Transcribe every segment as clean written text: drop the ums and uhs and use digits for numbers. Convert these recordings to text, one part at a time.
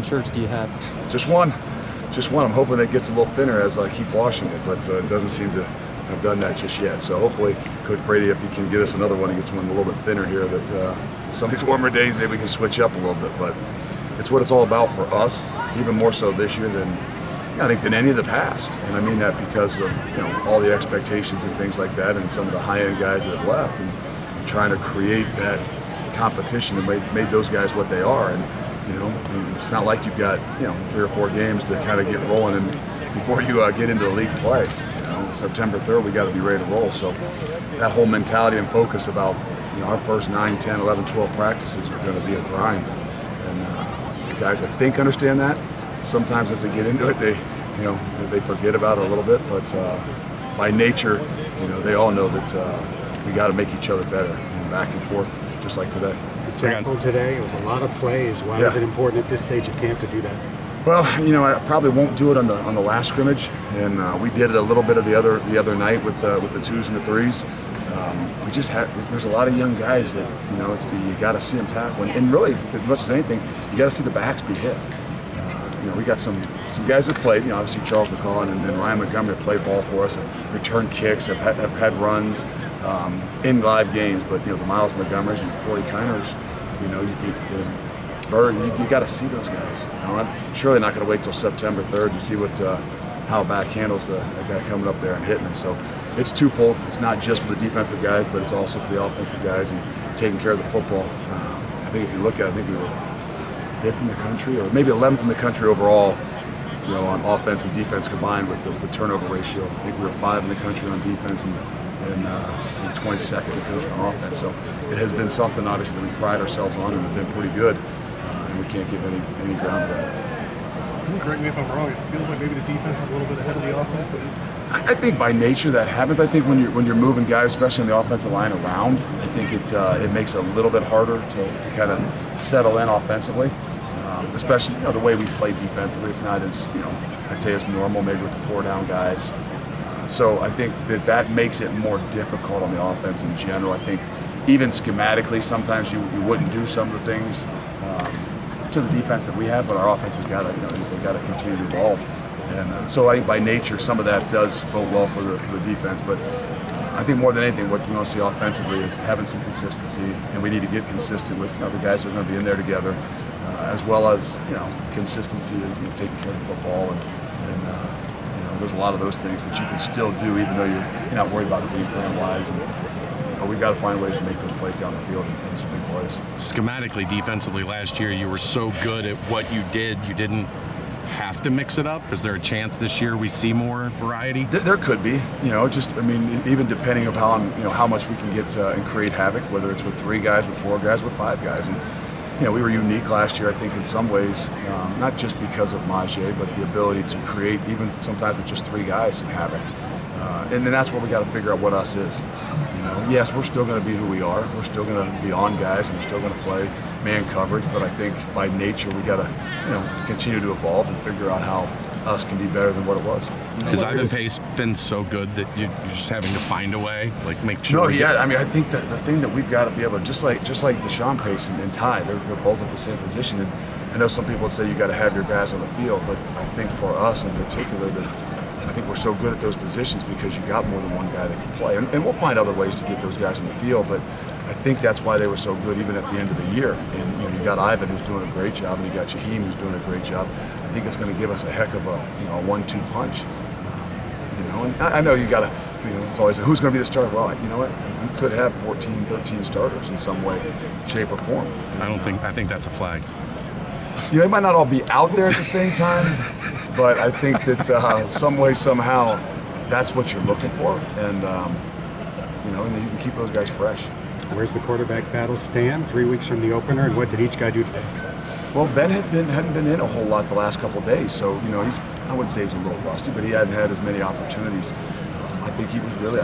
shirts do you have? Just one. Just one. I'm hoping it gets a little thinner as I keep washing it, but it doesn't seem to have done that just yet. So hopefully, Coach Brady, if he can get us another one, he gets one a little bit thinner here, that some of these warmer days maybe we can switch up a little bit. But it's what it's all about for us, even more so this year than I think than any of the past. And I mean that because of all the expectations and things like that, and some of the high-end guys that have left, and trying to create that competition and made those guys what they are. And and it's not like you've got 3 or 4 games to kind of get rolling and before you get into the league play. September 3rd we got to be ready to roll. So that whole mentality and focus about our first 9, 10, 11, 12 practices are going to be a grind. And the guys I think understand that. Sometimes as they get into it, they forget about it a little bit. But by nature, they all know that we got to make each other better, and back and forth, just like today. Tackle today. It was a lot of plays. Why is it important at this stage of camp to do that? Well, I probably won't do it on the last scrimmage, and we did it a little bit of the other night with the 2s and the 3s. We just there's a lot of young guys that you got to see them tackle, and really as much as anything, you got to see the backs be hit. We got some guys that played. Obviously Charles McCollum and Ryan Montgomery have played ball for us, have returned kicks, have had runs in live games. But the Miles Montgomerys and Corey Kiners, Bird, you got to see those guys. I'm surely not going to wait till September 3rd to see how back handles a guy coming up there and hitting him. So it's twofold. It's not just for the defensive guys, but it's also for the offensive guys and taking care of the football. I think if you look at it, I think we were 5th in the country, or maybe 11th in the country overall, on offense and defense combined with the turnover ratio. I think we were 5 in the country on defense and 22nd in the country on offense. So it has been something, obviously, that we pride ourselves on and have been pretty good, and we can't give any ground to that. Correct me if I'm wrong. It feels like maybe the defense is a little bit ahead of the offense, but I think by nature that happens. I think when you're moving guys, especially in the offensive line, around, I think it makes it a little bit harder to kind of settle in offensively. Especially the way we play defensively, it's not as I'd say as normal maybe with the 4-down guys. So I think that makes it more difficult on the offense in general. I think even schematically, sometimes you wouldn't do some of the things to the defense that we have, but our offense has got to they've got to continue to evolve. And so I think by nature some of that does bode well for the defense. But I think more than anything, what we want to see offensively is having some consistency, and we need to get consistent with the guys that are going to be in there together. As well as consistency is taking care of the football, and there's a lot of those things that you can still do even though you're not worried about game plan wise. But we've got to find ways to make those plays down the field and some big plays. Schematically, defensively, last year you were so good at what you did, you didn't have to mix it up. Is there a chance this year we see more variety? There could be, even depending upon how much we can get and create havoc, whether it's with 3 guys, with 4 guys, with 5 guys. And we were unique last year, I think, in some ways, not just because of Majay, but the ability to create, even sometimes with just 3 guys, some havoc. And then that's where we got to figure out what us is. Yes, we're still going to be who we are. We're still going to be on guys, and we're still going to play man coverage. But I think by nature, we got to, continue to evolve and figure out how us can be better than what it was. Has Ivan Pace been so good that you're just having to find a way, make sure? No, yeah. I think that the thing that we've got to be able to, just like Deshaun Pace and Ty, they're both at the same position. And I know some people would say you got to have your guys on the field, but I think for us in particular that I think we're so good at those positions because you got more than one guy that can play. And we'll find other ways to get those guys in the field, but I think that's why they were so good even at the end of the year. And you got Ivan who's doing a great job, and you got Jaheim who's doing a great job. I think it's going to give us a heck of a 1-2 punch. And I know you got to, it's always who's going to be the starter. Well, you know what? We could have 14, 13 starters in some way, shape, or form. I think that's a flag. They might not all be out there at the same time, but I think that some way, somehow, that's what you're looking for, and and you can keep those guys fresh. Where's the quarterback battle stand 3 weeks from the opener, and what did each guy do today? Well, Ben hadn't been in a whole lot the last couple of days, so I wouldn't say he's a little rusty, but he hadn't had as many opportunities. I think he was really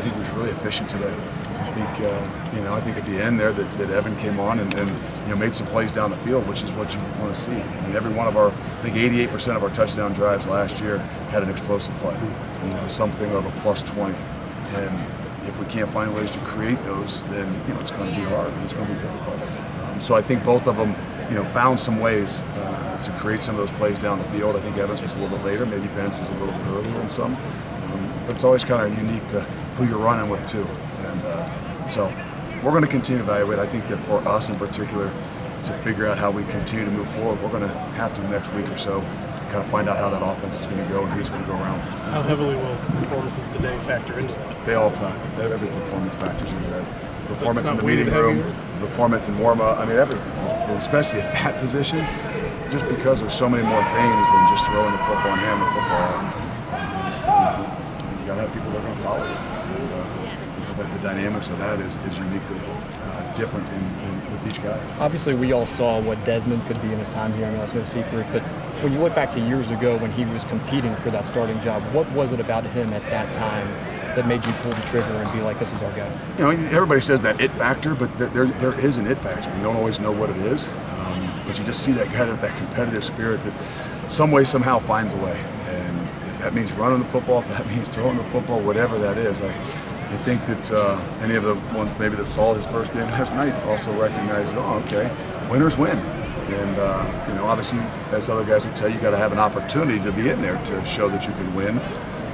efficient today. I think at the end there that Evan came on and made some plays down the field, which is what you want to see. Every one of our, I think 88% of our touchdown drives last year had an explosive play, something of a +20. And if we can't find ways to create those, then it's going to be hard and it's going to be difficult. So I think both of them, found some ways to create some of those plays down the field. I think Evans was a little bit later, maybe Benz was a little bit earlier in some. But it's always kind of unique to who you're running with too. And so we're going to continue to evaluate. I think that for us in particular, to figure out how we continue to move forward, we're going to have to next week or so kind of find out how that offense is going to go and who's going to go around. How heavily will performances today factor into that? They all factor. Every performance factors into that. Performance So in the it's not meeting weighted room, performance in warm-up. I mean, everything. Especially at that position, just because there's so many more things than just throwing the football and handing the football off. You got to have people that are going to follow it. And the dynamics of that is uniquely different with each guy. Obviously, we all saw what Desmond could be in his time here. I mean, that's no secret. But when you look back to years ago when he was competing for that starting job, what was it about him at that time that made you pull the trigger and be like, this is our guy? You know, everybody says that it factor, but there is an it factor. You don't always know what it is, but you just see that guy with that competitive spirit that some way, somehow finds a way. And if that means running the football, if that means throwing the football, whatever that is, I think that any of the ones maybe that saw his first game last night also recognized, oh, okay, winners win. And, you know, obviously, as other guys would tell you, you got to have an opportunity to be in there to show that you can win.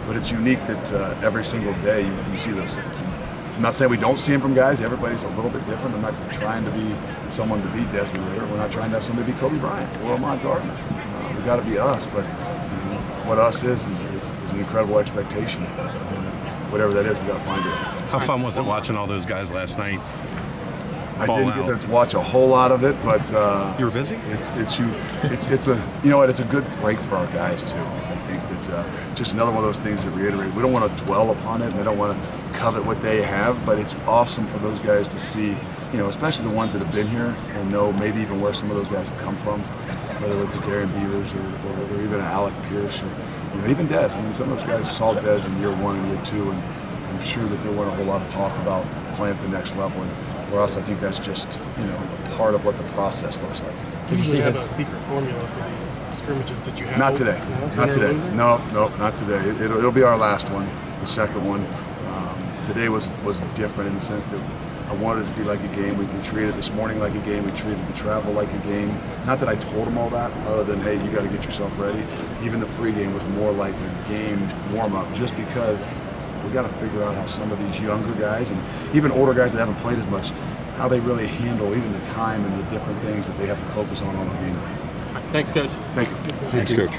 But it's unique that every single day you see those things. And I'm not saying we don't see them from guys. Everybody's a little bit different. I'm not trying to be someone to be Desmond Ritter. We're not trying to have somebody be Kobe Bryant or Ahmad Gardner. We've got to be us. But what us is an incredible expectation. And, whatever that is, we got to find it. How fun was it watching all those guys last night? I didn't get to watch a whole lot of it, but you were busy. It's a you know what? It's a good break for our guys too. I think that just another one of those things that reiterate. We don't want to dwell upon it, and they don't want to covet what they have. But it's awesome for those guys to see, you know, especially the ones that have been here and know maybe even where some of those guys have come from, whether it's a Darren Beavers or even an Alec Pierce or even Dez. I mean, some of those guys saw Dez in year 1 and year 2, and I'm sure that there wasn't a whole lot of talk about playing at the next level. And for us, I think that's just, a part of what the process looks like. Did you have a secret formula for these scrimmages? Did you have Not today. Not today. No, not today. It'll be our last one, the second one. Today was different in the sense that I wanted it to be like a game. We treated this morning like a game. We treated the travel like a game. Not that I told them all that, other than, hey, you got to get yourself ready. Even the pregame was more like a game warm-up, just because we got to figure out how some of these younger guys and even older guys that haven't played as much, how they really handle even the time and the different things that they have to focus on a game day. Thanks, Coach. Thank you. Thanks, Coach.